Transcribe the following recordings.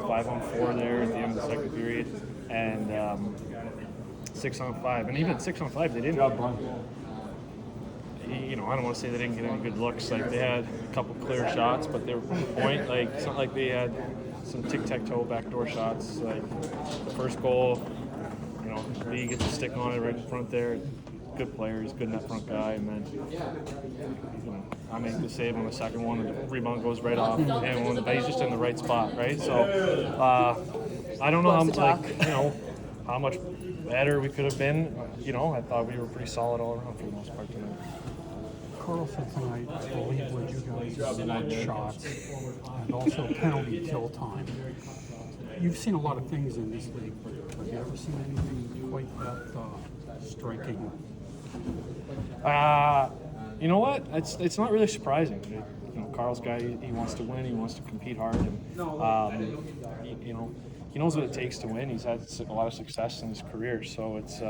5-on-4 there at the end of the second period, and 6-on-5. And even 6-on-5, they didn't. I don't want to say they didn't get any good looks. Like, they had a couple clear shots, but they were from the point. Like, it's not like they had some tic-tac-toe backdoor shots. Like, the first goal, Lee gets a stick on it right in front there. Good player, he's a good net front guy, and then I make the save on the second one, and the rebound goes right off, and but he's just in the right spot, right? So I don't know how much better we could have been. I thought we were pretty solid all around for the most part tonight. Carl said tonight, I believe what you guys won shots and also penalty kill time. You've seen a lot of things in this league, but have you ever seen anything quite that striking? You know what? It's not really surprising. Carl's guy, he wants to win. He wants to compete hard, and he knows what it takes to win. He's had a lot of success in his career, so it's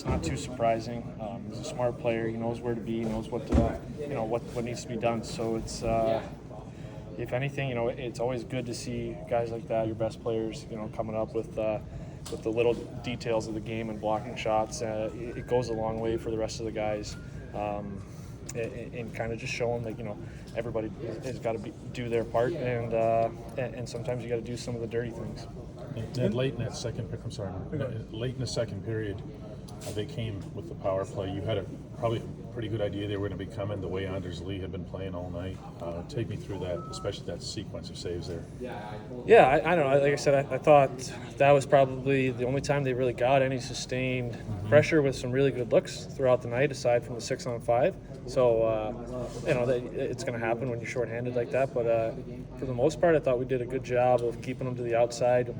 not too surprising. He's a smart player. He knows where to be. He knows what needs to be done. So it's if anything, it's always good to see guys like that, your best players, coming up with the little details of the game and blocking shots. It goes a long way for the rest of the guys. And kind of just showing that everybody has got to do their part, and sometimes you got to do some of the dirty things. And late in the second period, they came with the power play. You had probably a pretty good idea they were going to be coming the way Anders Lee had been playing all night. Take me through that, especially that sequence of saves there. Yeah, I don't know. Like I said, I thought that was probably the only time they really got any sustained pressure with some really good looks throughout the night, aside from the 6-on-5. So, it's going to happen when you're shorthanded like that. But for the most part, I thought we did a good job of keeping them to the outside.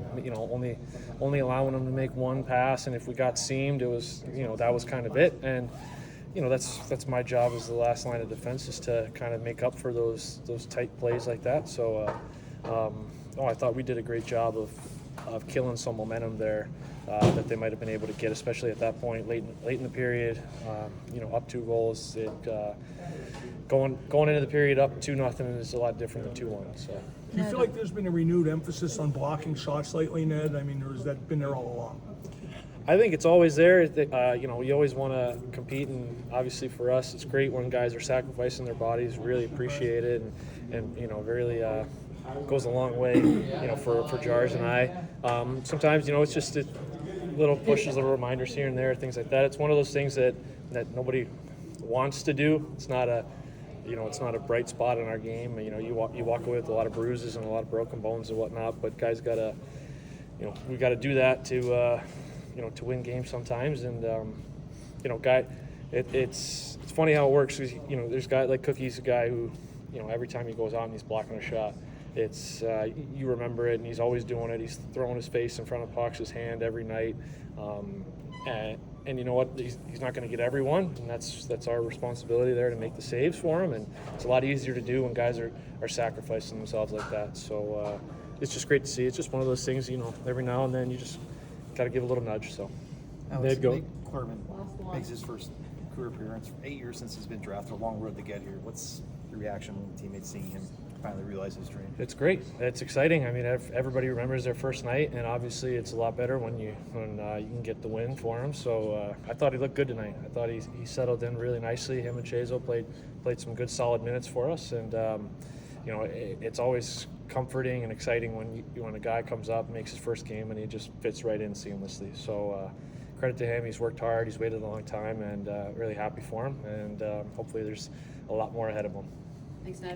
Only allowing them to make one pass, and if we got seamed, it was that was kind of it. And that's my job as the last line of defense, is to kind of make up for those tight plays like that. So I thought we did a great job of killing some momentum there that they might have been able to get, especially at that point late in the period. Up 2 goals. Going into the period up 2-0 is a lot different than 2-1. So. Do you feel like there's been a renewed emphasis on blocking shots lately, Ned? I mean, or has that been there all along? I think it's always there. You always want to compete, and obviously for us, it's great when guys are sacrificing their bodies. Really appreciate it, and really goes a long way, for Jars and I. Sometimes, it's just little pushes, little reminders here and there, things like that. It's one of those things that nobody wants to do. It's not a bright spot in our game. You walk away with a lot of bruises and a lot of broken bones and whatnot. But guys gotta, we got to do that to win games sometimes. And it's funny how it works. There's a guy like Cookie's a guy who, every time he goes out and he's blocking a shot, it's you remember it, and he's always doing it. He's throwing his face in front of Pox's hand every night. And you know what? He's not going to get everyone, and that's our responsibility there to make the saves for him. And it's a lot easier to do when guys are sacrificing themselves like that. So it's just great to see. It's just one of those things, every now and then you just got to give a little nudge. So Alex, Nate Clerman makes his first career appearance. 8 years since he's been drafted, a long road to get here. What's the reaction when teammates seeing him finally realize his dream? It's great. It's exciting. I mean, everybody remembers their first night, and obviously it's a lot better when you can get the win for him. So I thought he looked good tonight. I thought he settled in really nicely. Him and Chazo played some good solid minutes for us, and it's always comforting and exciting when a guy comes up, makes his first game, and he just fits right in seamlessly. So credit to him. He's worked hard. He's waited a long time, and really happy for him. And hopefully there's a lot more ahead of him. Thanks, Ned.